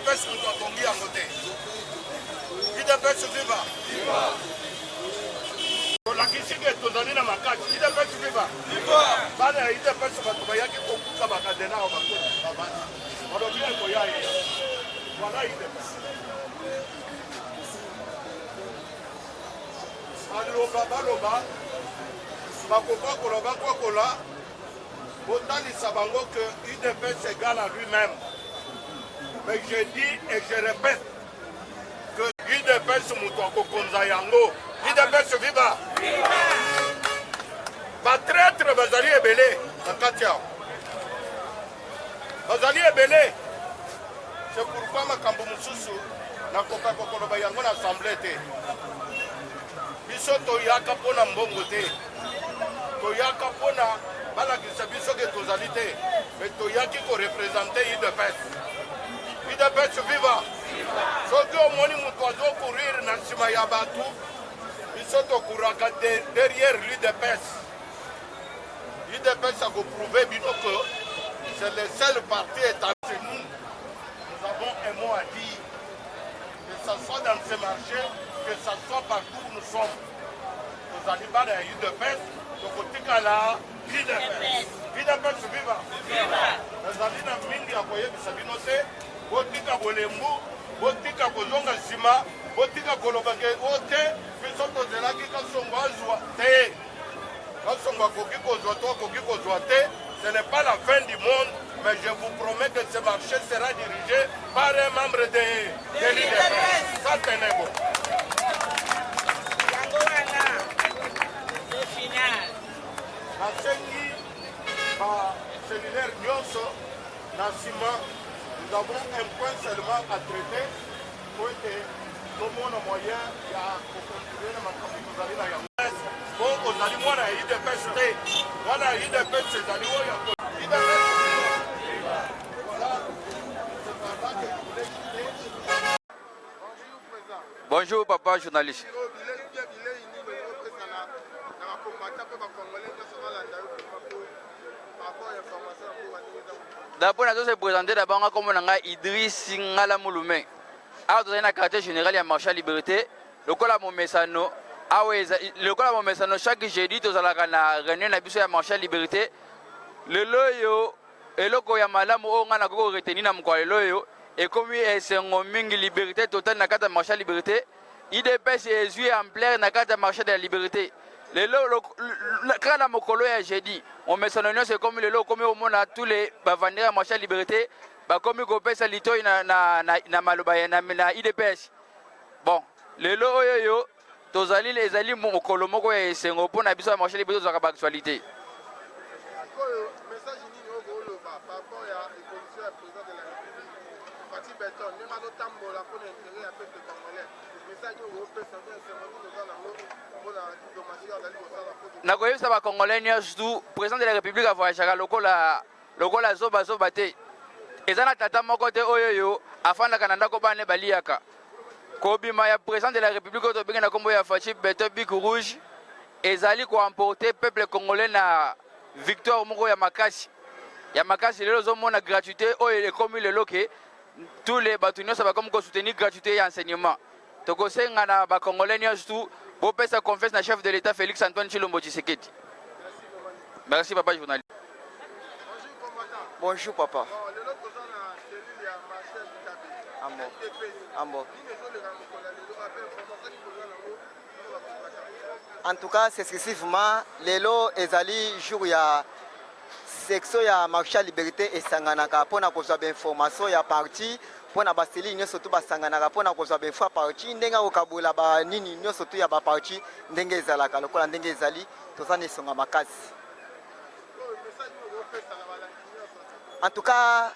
IDPS moto atongi yango te. IDPS viva. Tolakisi ke tozali na makasi. IDPS viva. Bana ya IDPS bato bayaki kokuta bakadena o bakoti. Balobi ekoya ye. Voilà IDPS. Baloba bakoka koloba kokola botalisa bango que IDPS égale à lui-même. Mais je dis et je répète que IDPS moutouako konza yango. IDPS viva. Ba traître bazali ebele na katia. Bazali ebele. C'est pourquoi makambo mususu na koka kokoloba yango na assemblée te. Biso toyaka pona mbongo te. Toyaka pona balakisa biso ke tozali te. Mais toyaki ko représenter IDPS. IDPS viva. Soki omoni mutu azo courir na nsima ya batu, biso tokuraka derrière l'IDPS. IDPS a prouvé bino que c'est le seul parti état chez nous. Nous avons un mot à dire. Que ce soit dans ces marchés, que ce soit partout où nous sommes. Nous allons pas dans l'IDPS, donc au Tikala, l'IDPS. IDPS viva. Nous allons dans Mingi à Koye Bisabinote, Botika Bolembu, Botika Kozonga Sima, Botika Kolobake Ote, Pisoto Zelaki Kasonga Zwa Te. Kasonga Kokiko Zwato, Kokiko Zwate, ce n'est pas la fin du monde, mais je vous promets que ce marché sera dirigé par un membre de l'IDPS. Ça tenait bon. C'est final. Nasengi, cellulaire Nyonso, Nassima, nous avons un point seulement à traiter pour que tout le monde moyen pour continuer à continuer à la bon, aux aliments, on a eu des pestes. On a eu des pestes, ces animaux. Bonjour, papa journaliste. D'abord, nous se présenter d'abord comme on a Idriss Ngala Mouloumé. Alors, dans la quartier général, il y a marché à liberté. Le col à mon message, le col à mon message, chaque jeudi, nous allons réunir la bise à marché à liberté. Le loyo, et le koya malamu, on a retenu dans le loyo, et comme c'est une liberté totale dans la marché à liberté, IDPS est joué en plein dans la marché de la liberté. Quand la mokolo est jeudi, on met son union, c'est comme le lot, comme au monde à tous les vendeurs à marché à liberté, comme il coupe sa lito na malobaya na IDPS. Bon, le lot yo, tozali les ali mokolo moko et c'est un pont à biso à marché à liberté dans la actualité. Nakoyebisa ba Congolais surtout président de la République a voyagé lokola zoba te ezana tata moko te oyoyo afanda kananda ko bane baliaka ko bima ya président de la République to benga na kombo ya Fachi Beto Bic Rouge ezali ko emporter peuple congolais na victoire moko ya makasi lelo zo mona gratuité oyo ekomi lelo ke tous les bâtonniers ça va comme ko soutenir gratuité et enseignement to ko senga na ba Congolais surtout pour faire sa confiance na chef de l'État Félix Antoine Tshilombo Tshisekedi. Merci papa journaliste. Bonjour papa. Ambo. En tout cas, c'est excessivement lelo ezali jour ya section ya marché à liberté et sanganaka pona kozwa information ya parti pona baseli nyo surtout basanganaka pona kozwa fois parti ndenga okabula ba nini nyo surtout ya ba parti ndenge ezalaka lokola ndenge ezali tozana esonga makasi. En tout cas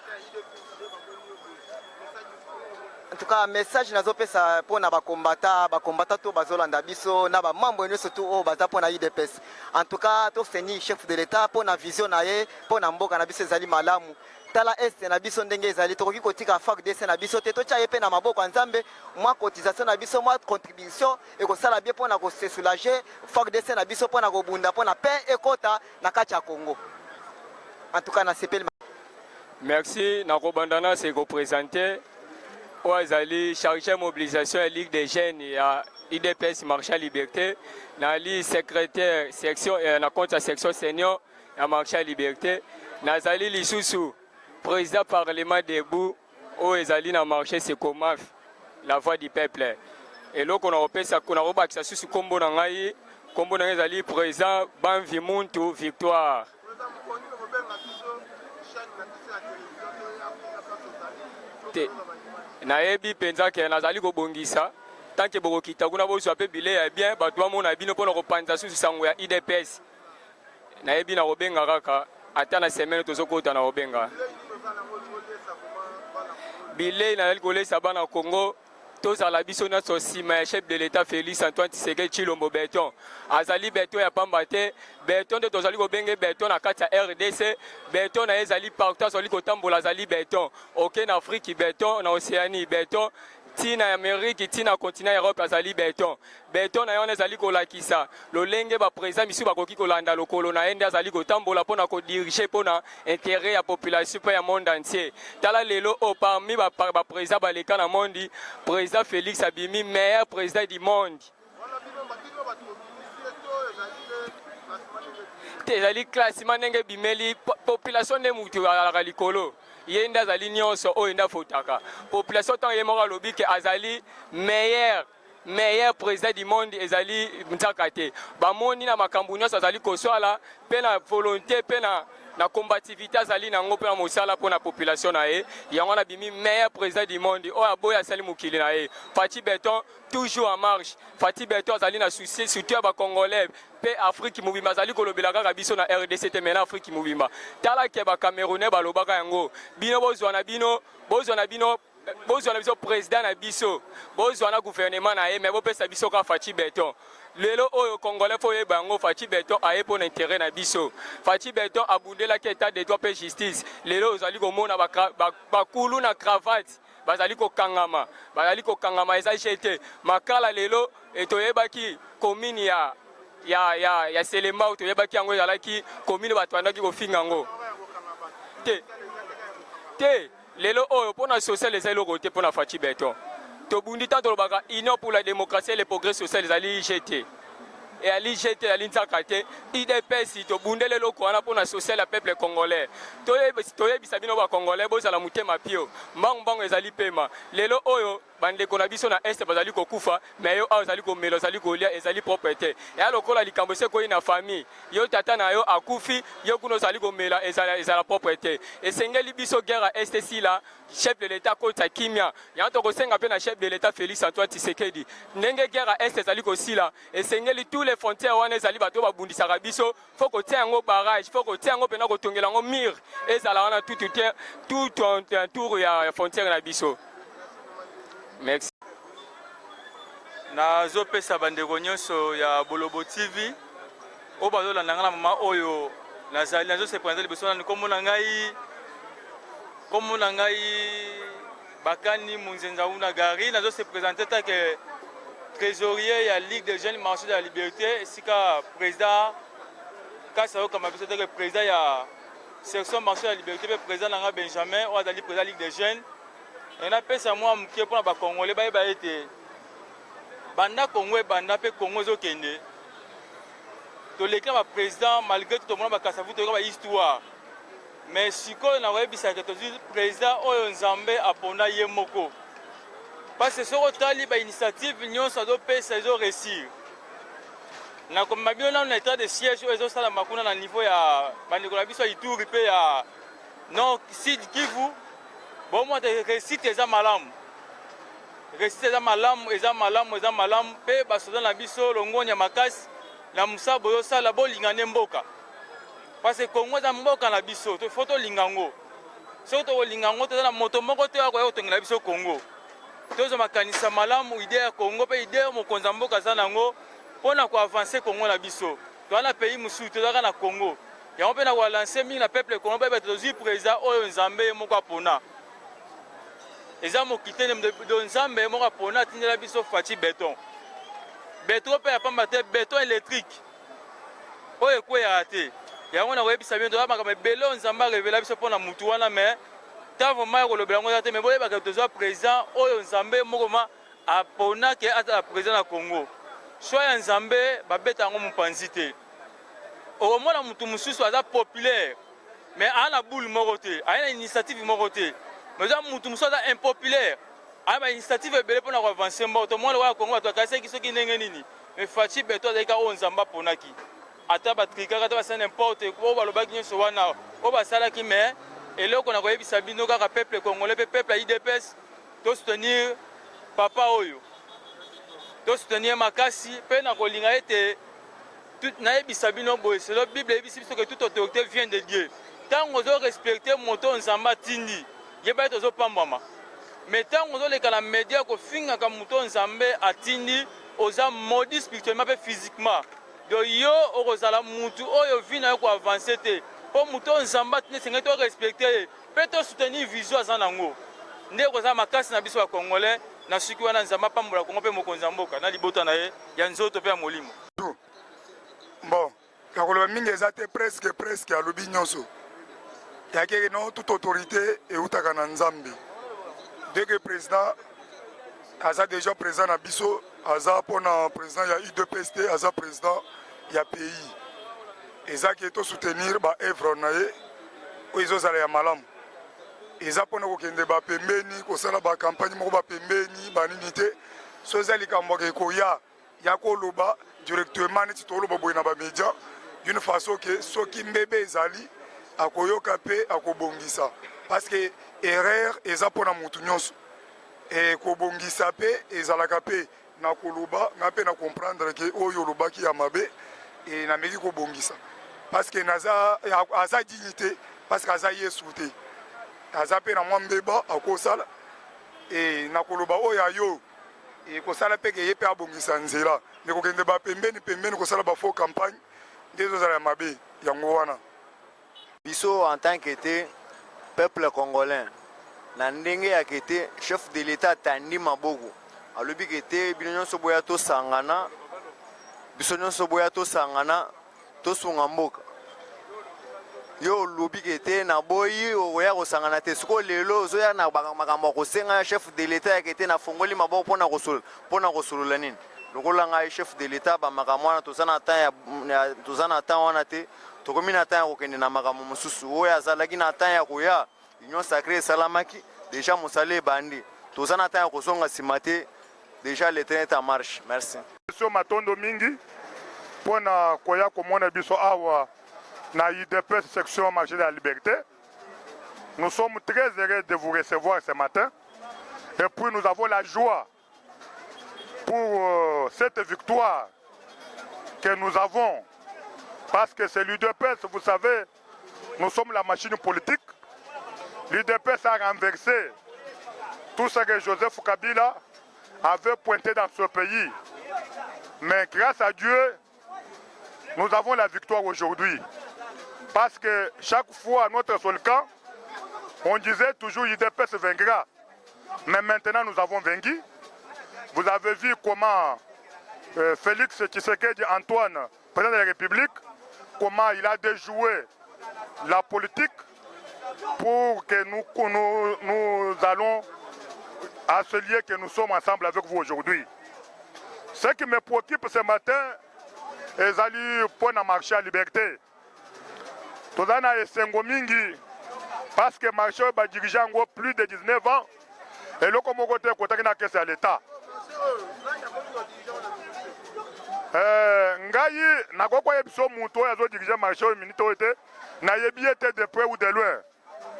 message nazo pesa pona ba combattant to bazolanda biso na ba membre nyo surtout o baza pona IDPS. En tout cas to fini chef de l'État pona vision na ye pona mboka na biso ezali malamu. Tala este na biso ndenge ezali tokoki kotika FARDC na biso te totia yepe na maboko ya Nzambe mwa cotisation na biso mwa contribution ekosala bien pona ko se soulager FARDC na biso pona ko bunda pona paix ekota na kati ya Congo. En tout cas na CPL. Merci na ko bandana c'est ko présenter Ouazali chargé mobilisation et Ligue des jeunes et IDPS Marché à Liberté. Nali secrétaire section et na compte section senior à Marché à Liberté. Nazali Lisusu président parlement debout Ouazali na marché c'est Komaf la voix du peuple. Et là qu'on a repéré ça qu'on a remarqué ça sur combo nangai combo nangai président Banvi Muntu victoire. Naebi penza ke nazali ko bongisa tant que boko kita kuna bo sope bile ya bien ba toi mona bino pona ko panza su sango ya IDPS naebi na obenga kaka ata na semaine tozokota na obenga bile na ko lesa bana Congo tous à la biso na sosima chef de l'état Félix Antoine Tshisekedi Tshilombo Beton azali beton ya pambate beton de tozali ko benge beton na kati ya RDC beton na ezali partout azali ko tambola azali beton OK na Afrique beton na Océanie beton tina Amérique tina continent Europe azali beton beton na yone azali ko lakisa lolenge ba président misu ba koki ko landa lokolo na ende azali ko tambola pona ko diriger pona intérêt ya population pa ya monde entier tala lelo o parmi ba président ba leka na monde président Félix Abimi meilleur président du monde ezali classement ndenge bimeli population de mutu ala likolo yenda azali nyonso oyo nda fotaka population tant yemoka lobi ke azali meilleur président du monde ezali mtaka te bamoni na makambo nyonso azali koswala pe na volonté pe na combativité azali nango pe na mosala po na population na ye yango na bimi meilleur président du monde oyo aboya asali mokili na ye Fati Beton toujours en marche Fati Beton azali na souci surtout ya bacongolais pe Afrique mobimba azali kolobela kaka biso na RDC te mena Afrique mobimba tala ke bacamerounais balobaka yango bino bozwa na biso président na biso bozwa na gouvernement na ye mais bopesa biso ka Fati Beton lelo oyo congolais fo yeba yango Fati Beton aye pour intérêt na biso Fati Beton abundelaki état de droit pe justice lelo ozali komona bakulu na cravate bazali kokangama eza jeté makala lelo etoyebaki commune ya Selema toyebaki yango ezalaki commune bato bandaki kofinga yango te lelo oyo pona social ezali eloko te pona Fati Beton tobundi tant tolobaka union pour la démocratie et le progrès social ezali IGT et à l'IGT à l'Intakate IDPS tobundele eloko wana pona social ya peuple congolais toyebisa bino ba congolais bozala mutema pio mbangu ezali pema lelo oyo bandeko na biso na est bazali kokufa mais yo awa ezali komela ezali kolia ezali propriété ya lokola likambo se koyi na famille yo tata na yo akufi yo kuno ezali komela ezala propriété esengeli biso guerre à est sila chef de l'état kota kimia ya to kosenga pe na chef de l'état Félix Antoine Tshisekedi ndenge guerre à est ezali kosila esengeli tous les frontières wana ezali bato babundisaka biso faut kotia yango barrage faut kotia yango pena kotongela yango mur ezala wana tout tour ya frontière na biso. Merci. Nazopesa bandeko nyonso ya Bolobo TV o bazolanda nga na mama oyo nazali nazose présenter liboso na komona ngai bakani munzenza una gari nazose présenter ta que trésorier ya Ligue des jeunes marché de la liberté sika président kasa o kama biso te président ya section marché de la liberté pe président nga Benjamin o azali président Ligue des jeunes et na pesa moi mkie pona ba congolais ba ete banda Congo banda pe Congo zokende to leka ba président malgré tout mona ba kasavu to ba histoire mais siko na webisa que to président oyo nzambe apona ye moko parce que soko tali ba initiative nyonso do pesa zo réussir na comme mabio na état de siège oyo sala makuna na niveau ya bandeko na biso Ituri pe ya non Sud Kivu bon moi de réussite eza malamu pe basoda na biso longonya makasi na musabo yo sala bolingane mboka parce que Congo za mboka na biso to photo lingango soto lingango to na moto moko te ya ko tongela biso Congo tozo makanisa malamu idée ya Congo pe idée mo konza mboka za nango pona ko avancer Congo na biso to na pays musu to na Congo ya on pe na wa lancer mi na peuple Congo pe to zi président oyo nzambe moko apona eza mokitene de nzambe moko apona tindela biso Fati Beton beton pe ya pamba te beton électrique oyo ko ya te yango na webisa bien to ba ka belo nzamba revela biso pona mutu wana mais ta vraiment kolobela ngo te mais boye ba que tozo président oyo nzambe mokoma apona ke ata président na Congo soit ya nzambe babeta ngo mopanzi te omona mutu mususu aza populaire mais ana boule moko te ana initiative moko te mais za mutu mususu aza impopulaire ana initiative ebele pona ko avancer mbo to mona wa Congo to akase ki soki ndenge nini mais Fachi Beto azalika oyo nzambe aponaki ata batrikaka ata basala n'importe quoi balobaki nyonso wana oyo basalaki mais eloko na koyebisa bino kaka peuple congolais mpe peuple ya IDPS tosoutenir papa oyo tosoutenir makasi mpe na kolinga ete nayebisa bino boye selo bible eyebisi biso ke toute autorité vient de Dieu ntango ozorespecte moto nzambe atindi yeba ete ozopambwama mais ntango ozoleka na media kofingaka moto nzambe atindi oza maudit spirituellement mpe physiquement do yo okozala mutu oyo vi na yo koavance te mpo moto nzambe atindi esengeli torespecte ye mpe tosoutenir vision aza nango nde kozala makasi na biso ya congolais na soki wana nzambe apambola kongo mpe mokonzi ya mboka na libota na ye ya nzoto mpe ya molimo. Bon, nakoloba mingi eza te presque alobi nyonso yake no toute autorité eutaka na nzambe dès que président aza déjà président na biso aza mpona président ya UDPS te aza président ya pays eza ke tosoutenir baevre na ye oyo ezozala ya malamu eza mpona kokende bapembeni kosala bakampagne moko bapembeni banini te so eza likambo ekoya ya koloba directement neti toloba boye na bamédia d'une façon ke soki mbebe ezali akoyoka mpe akobongisa parce que erreur eza mpona motu nyonso ekobongisa mpe ezalaka mpe na koloba nga mpe na comprendre ke oyo olobaki ya mabe nameki kobongisa parce que aza dignité parce que aza yesu te aza mpe na mwa mbeba akosala na koloba oyo ayo ekosala mpe ke ye mpe abongisa nzela me kokende bapembeni kosala bafaux campagne nde ezozala ya mabe yango wana biso en tant que te peuple congolais na ndenge ya kete chef de l'état atandi maboko alobi kete bino nyonso boya tosangana biso nyonso boya tosangana tosunga mboka yo olobi kete na boyi oya kosangana te siko lelo ozoya na makambo kosenga chef de l'état ya kete na fongoli maboko mpona kosolola nini lokola ngai chef de l'état bamakambo wana toza na temps wana te tokomi na temps ya kokende na makambo mosusu oyo azalaki na temps ya koya union sacré esalamaki déjà mosala ebandi toza na temps ya kozonga nsima te déjà le train est en marche. Merci. Biso matondo mingi mpona koya komona biso awa na UDPS section marché de la liberté. Nous sommes très heureux de vous recevoir ce matin et puis nous avons la joie pour cette victoire que nous avons parce que c'est l'UDPS, vous savez, nous sommes la machine politique. L'UDPS a renversé tout ce que Joseph Kabila avait pointé dans ce pays. Mais grâce à Dieu, nous avons la victoire aujourd'hui. Parce que chaque fois à notre seul camp, on disait toujours l'UDPS vaincra. Mais maintenant nous avons vaincu. Vous avez vu comment Félix Tshisekedi Antoine, président de la République, comment il a déjoué la politique pour que nous allons à ce lieu que nous sommes ensemble avec vous aujourd'hui. Ce qui me préoccupe ce matin, c'est aller pour marcher à liberté. Tout ça na esengo mingi parce que marché ba dirigeant plus de 19 ans et le comme côté na caisse à l'État. Ngai na ko yebiso muto ya zo diriger marché au minute ote na yebi ete de près ou de loin.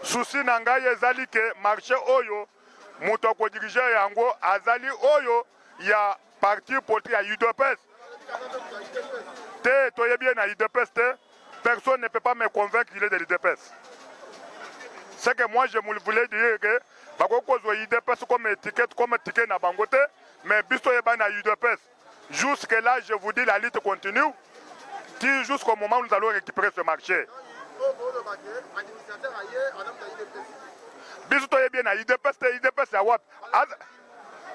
Souci na ngai ezali ke marché oyo muto ko diriger yango azali oyo ya parti politique ya UDPS. Te to yebi na UDPS te. Personne ne peut pas me convaincre qu'il est de l'UDPS. C'est que moi je voulais dire que l'UDPS comme étiquette, comme ticket na bangote, mais bisto yeba na UDPS. Jusque là, je vous dis, la lutte continue. Jusqu'au moment où nous allons récupérer ce marché. Bisto yeba na UDPS ya wap.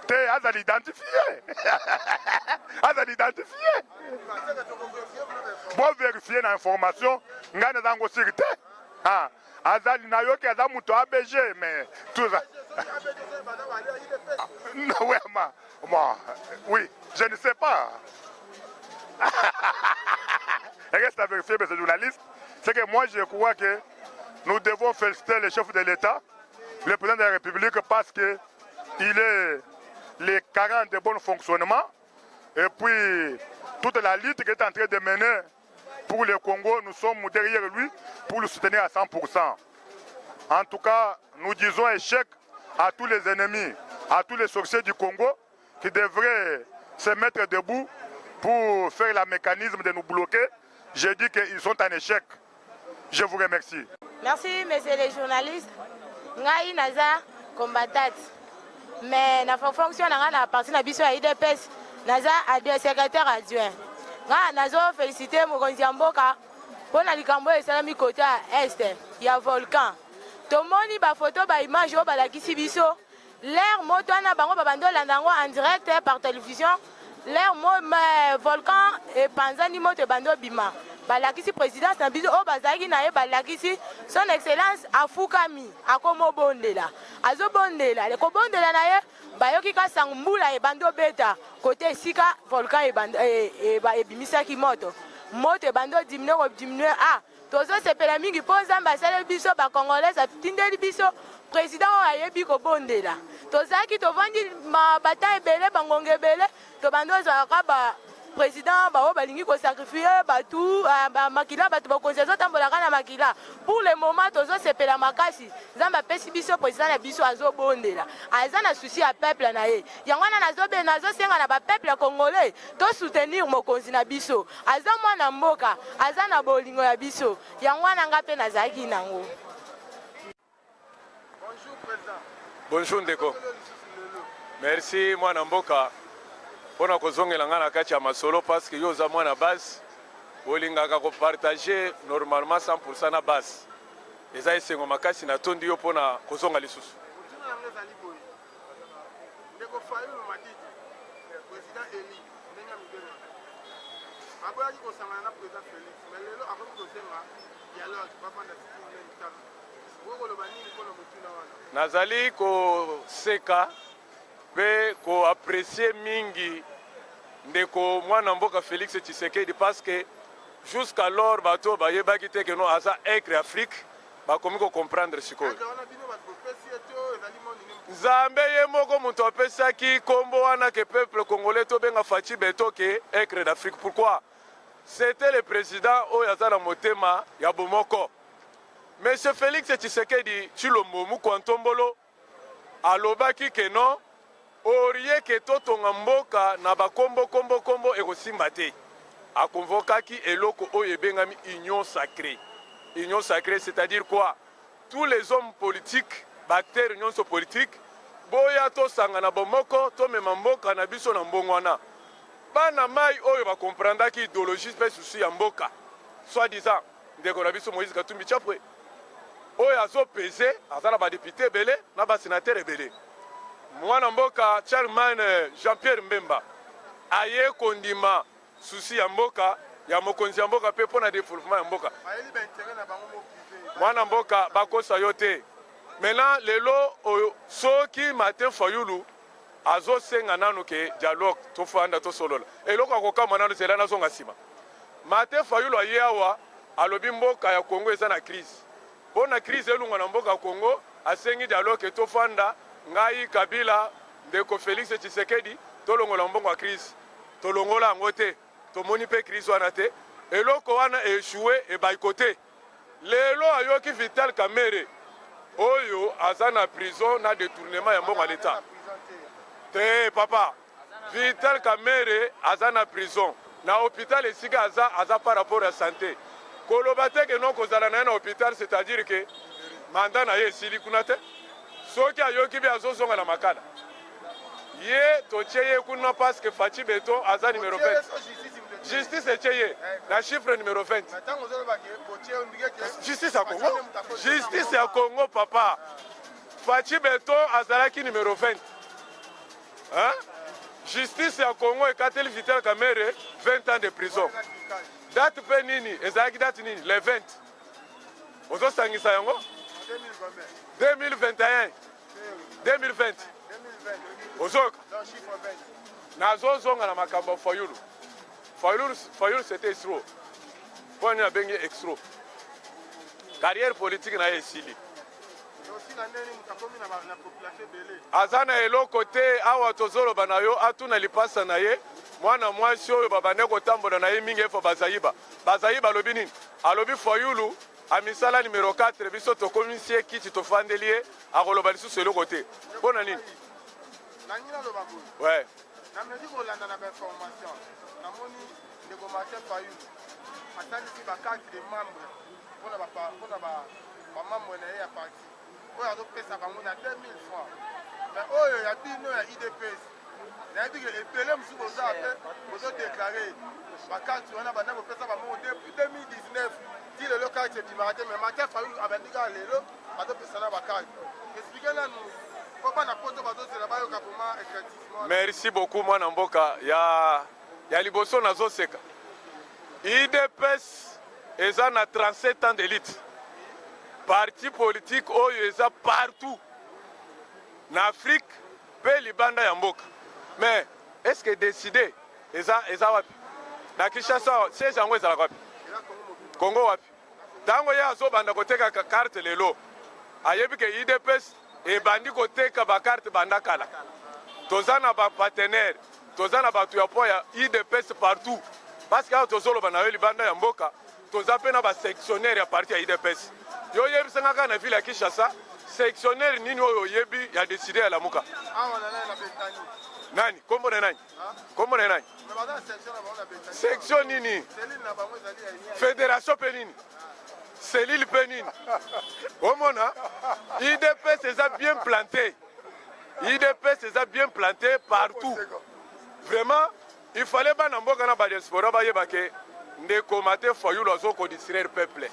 Az l'identifier. Az l'identifier. Bon vérifier l'information, nga na zango sécurité. Ah, azali na yoki aza muto ABG mais tout ça. Non, ouais, moi, oui, je ne sais pas. Reste à vérifier, monsieur le journaliste. C'est que moi, je crois que nous devons féliciter le chef de l'État, le président de la République, parce qu'il est les 40 de bon fonctionnement. Et puis, toute la lutte qu'il est en train de mener pour le Congo, nous sommes derrière lui pour le soutenir à 100%. En tout cas, nous disons échec à tous les ennemis, à tous les sorciers du Congo qui devraient se mettre debout pour faire le mécanisme de nous bloquer. Je dis qu'ils sont en échec. Je vous remercie. Merci, messieurs les journalistes. Ngai naza combatante. Mais na fonction na parti na biso ya IDPS naza secrétaire adjoint. Nga nazo féliciter mokonzi ya mboka pona likambo esalami côté est ya volcan. Tomoni ba photo ba image o balakisi biso l'air moto na bango babando landango en direct par télévision. L'air volcan et panzani moto bando bima. Balakisi présidence na biso o bazaki na ye balakisi son excellence afukami akomo bondela azo bondela le ko bondela na ye bayoki ka sangmbula e bando beta côté sika volcan e bimisaki moto e bando diminuer ah tozo sepela mingi po nzambe asala biso ba congolais atindeli biso président ayebi ko bondela tozaki tovandi mabata ebele bangonge ebele to bando zaka ba président bao balingi ko sacrifier batu makila batu ba konsezo tambola kana makila pour le moment tozo sepela makasi nzamba pesi biso président na biso azo bondela aza na souci à peuple na ye yango na nazo senga na ba peuple congolais to soutenir mokonzi na biso aza mwana mboka aza na bolingo ya biso yango na ngape na zaki nango. Bonjour président. Bonjour ndeko. Merci mwana mboka. Pona kozongela nga na kati ya masolo parce que yo oza mwana base olingaka kopartage normalement 100% na base eza esengo makasi natondi yo mpona kozonga lisusu. Motuna yango ezali boye ndeko Fayulu Madidi président Eli ndenge mibengaka aboyaki kosangana na président Félix mais lelo akoki kosenga dialogue bafanda sikine mitano okoloba nini mpona motuna wana. Nazali koseka mpe koapprécie mingi ndeko mwana mboka Félix Tshisekedi parce que jusqu'alors bato bayebaki te ke no aza écre Afrique bakomi comprendre sikoyo nzambe ye moko moto apesaki kombo wana ke peuple congolais tobenga Faci Beto ke écre d'Afrique. Pourquoi? C'était le président oyo aza na motema ya bomoko. Monsieur Félix Tshisekedi Tshilombo Mukwantombolo alobaki ke non orie ke totonga mboka na bakombo kombo ekosimba te. Akonvokaki eloko oyo ebengami union sacrée. Union sacrée, c'est-à-dire quoi? Tous les hommes politiques, acteurs union politique, boya to sangana bomoko to mema mboka na biso na mbongwana. Bana mai oyo ba comprendre ki idéologie pe souci ya mboka. Soit disant ndeko na biso Moïse Katumbi Chapwe. Oyo azo peser azala ba député belé na ba sénateur belé. Mwana mboka chairman Jean-Pierre Mbemba aye kondima souci ya mboka ya mokonzi ya mboka pe pona développement ya mboka. Mwana mboka bakosa yo te. Maintenant lelo soki Martin Fayulu azo senga nanu ke dialogue to fanda to solola. Eloko akokama nanu zela na zonga sima. Martin Fayulu aye awa alobi mboka ya Congo eza na crise. Bona crise elunga na mboka Congo asengi dialogue to fanda ngai Kabila ndeko Félix Tshisekedi tolongola mbongo ya crise. Tolongola ngote tomoni pe crise wana te. Eloko wana échoué e boycotté. Lelo ayoki Vital Kamerhe oyo aza na prison na détournement ya mbongo à l'état. Te papa Vital Kamerhe aza na prison na hôpital esika aza par rapport à santé. Koloba te ke non kozala na hôpital, c'est-à-dire que mandat na ye esili kuna te. Soki ayoki bi azozonga na makala ye totie ye kuna parce que Faci Beto aza numéro 20. Justice etieye na chiffre numéro 20. Justice à Congo. Justice à Congo papa. Faci Beto azalaki numéro 20. Hein? Justice à Congo et Katel Vital Kamerhe 20 ans de prison. Date pe nini ezalaki date nini le 20. ozosangisa yango 2021 2020 ozoyoka nazozonga na makambo fayulu fayulu c'était extro mpo nini abengi extro carrière politique na ye esili aza na eloko te awa tozoloba na yo atuna lipasa na ye mwana mwasi oyo babande kotambola na ye mingi efo bazayiba alobi nini alobi fayulu amisala numero 4 biso tokomisi ye kiti tofandeli ye akoloba lisusu eloko te mpo na nini ouais nameki kolanda na bainformation namoni ndeko martin fayulu asalisi bakarte de membre mpona bamembre na ye ya parti oyo azopesa bango na 2000 francs mais oyo ya bino ya idps nayebi ke ebele mosusu boza pe bozodeklare bakarte wana banda kopesa bango depuis 2019 ti lelo karte ebimaka te mais martin fayulu abandi kaka lelo bazopesa na bakarte explike nanu po bana poto bazozela bayoka vraimen éclaircissement. Merci beaucoup mwana mboka ya liboso nazoseka idps eza na 37 ans d'élite parti politique oyo eza partout na Afrique pe libanda ya mboka mais est-ce que décider eza wapi na Kinshasa siège yango ezalaka wapi Congo wapi ntango ye azobanda koteka carte lelo ayebi ke idps ebandi koteka bakarte banda kala toza na bapartenaire toza na bato ya po ya idps partout parce que awa tozoloba na yo libanda ya mboka toza mpe na basectionnaire ya parti ya idps yo oyebisanga kaka na ville ya Kinshasa sectionnaire nini oyo oyebi ya décide ya lamuka nani kombo na nani kombo na nani section nini fédération mpe nini selile mpe nini omona idps eza bien planté idps eza bien planté partout vraiment il fallait bana mboka na badiaspora bayeba ke ndeko mate fayulu azokodistraire peuple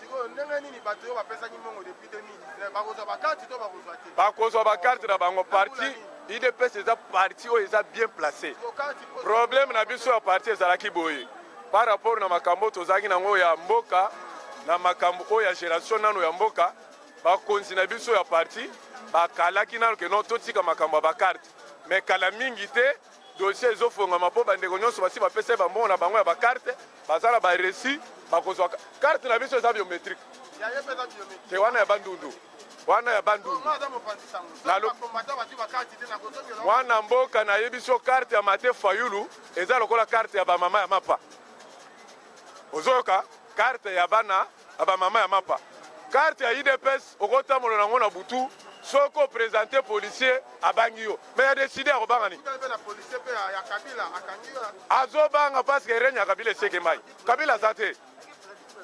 bakozwa bakarte na bango parti idps eza parti oyo eza bien placé problème na biso ya parti ezalaki boye par rapport na makambo tozalaki nango ya mboka na makambo oyo ya génération nano ya mboka bakonzi na biso ya parti bakalaki nano ke non totika makambo ya bakarte mais kala mingi te dossier ezofongama mpo bandeko nyonso basi bapesa bambongo na bango ya bakarte baza na baresi bakozwa karte na biso eza biométrique te wana ya bandundu wana ya bandundu mwana mboka nayebi so karte ya mate fayulu eza lokola karte ya bamama ya mapa ozoyoka karte ya bana ya bamama ya mapa karte ya idps okotambola nango na butu soko présenter policier abangi yo mais ya décidé akobanga nini azobanga parce que renya kabila eseke mai kabila aza te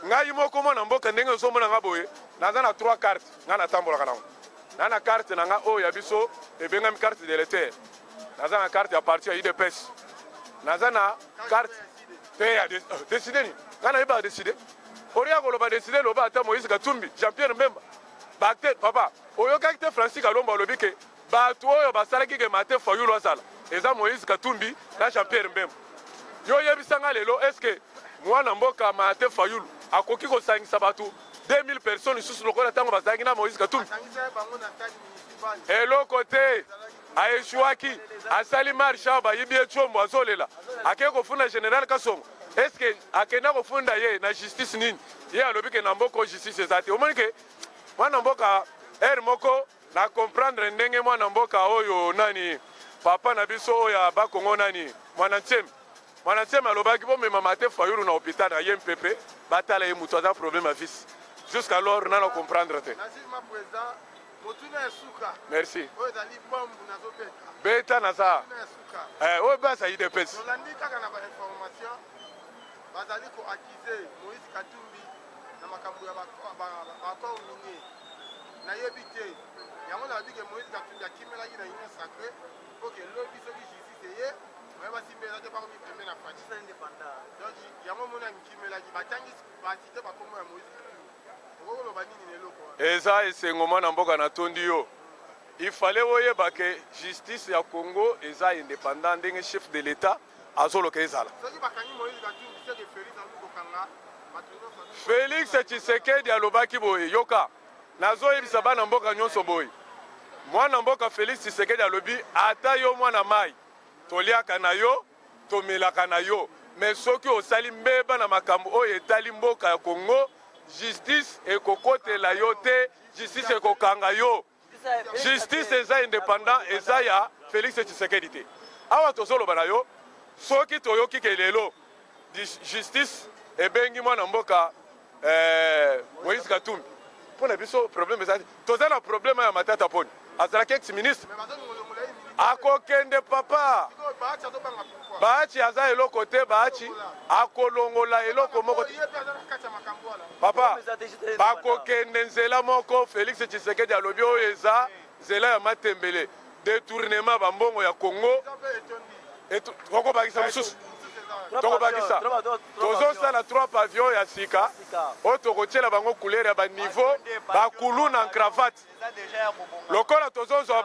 ngai moko mwana mboka ndenge ozomona nga boye naza na 3 carte ngai natambolaka nango na na carte na nga oyo ya biso ebengami carte de l'électeur naza na carte ya parti ya idps naza na carte te ya décidé nini ngai nayeba décidé oria koloba décidé loba ata Moïse Katumbi Jean-Pierre Mbemba bakte papa oyokaki te Francis Kalomba olobi ke bato oyo basalaki ke mate fayulu asala eza Moïse Katumbi na Jean-Pierre Mbemba yo yebisanga lelo eske mwana mboka mate fayulu akoki kosangisa bato 2000 personnes lisusu lokola ntango bazalaki na Moïse Katumbi eloko te aeshuaki asali marshe awo bayibi ecombo azolela akei kofunda général Kasongo eske akenda kofunda ye na justice nini ye alobi ke na mboka oyo justice eza te omoni ke mwana mboka ere moko na comprendre ndenge mwana mboka oyo nani papa na biso oyo bakongo nani mwana ntieme alobaki bomema mate fayulu na hôpital na ye mpepe batala ye moto aza problème ya visi jusqu'alors nana comprendre te merci beta naza oyo basa idps bazali koakize Moïse Katumbi na makambo ya bakor minier nayebi te yango nayebi ke Moïse Katumbi akimelaki na union sacré mpo ke lobi soki justice ye oyeba simbeza te bakomi pembe na faci donc yango moni akimelaki batangisi bati te bakombo ya Moïse Katumbi okokoloba nini leloko eza esengo mwana mboka natondi yo ifale oyeba ke justice ya Congo eza indépendant ndenge chef de l'état azoloka ezala soki bakangi Moïse Katumbi seke Félix azokokanga Félix Tshisekedi alobaki boye yoka nazoyebisa bana mboka nyonso boye mwana mboka Félix Tshisekedi alobi ata yo mwana mai toliaka na yo tomelaka na yo mais soki osali mbeba na makambo oyo etali mboka ya Congo justice ekokotela yo te justice ekokanga yo justice eza indépendant eza ya Félix Tshisekedi te awa tozoloba na yo soki toyoki ke lelo justice ebengi mwana mboka Moïse Katumbi mpona biso problème ezali toza na problème ya Matata Ponyo azalaki ex-ministre akokende papa Baachi aza eloko te Baachi akolongola eloko moko te papa bakokende nzela moko Félix Tshisekedi alobi oyo eza nzela ya matembele détournement bambongo ya Congo tokobakisa mosusu tokobakisa tozosala 3 pavillon ya sika oyo tokotiela bango couleur ya baniveau bakulu na cravate lokola tozozwa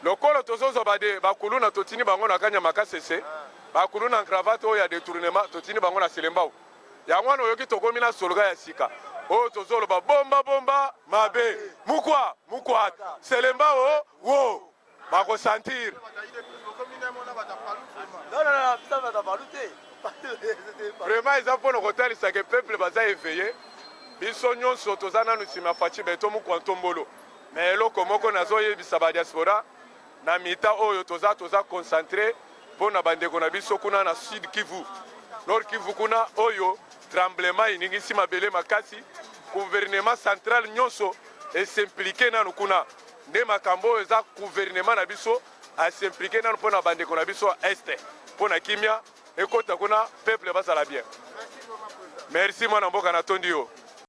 lokolo tozozwa bakulu na totini bango na kanya makasese bakulu na cravate oyo ya détournement totini bango na selembao yango wana oyoki tokomi na sologa ya sika oyo tozoloba bomba mabe mukwa selembao wo bakosentir vraiment eza mpona kotalisaka peuple baza éveillé biso nyonso toza nanu nsima faci beto mukwa ntombolo mais eloko moko nazoyebisa badiaspora na mita oyo toza concentré mpona bandeko na biso kuna na Sud Kivu Nord Kivu kuna oyo tremblement iningisi mabele makasi gouvernement central nyonso esimplike nanu kuna nde makambo oyo eza gouvernement na biso asimplike nanu mpona bandeko na biso este mpona kimia ekota kuna peuple bazala bien merci mwana mboka natondi yo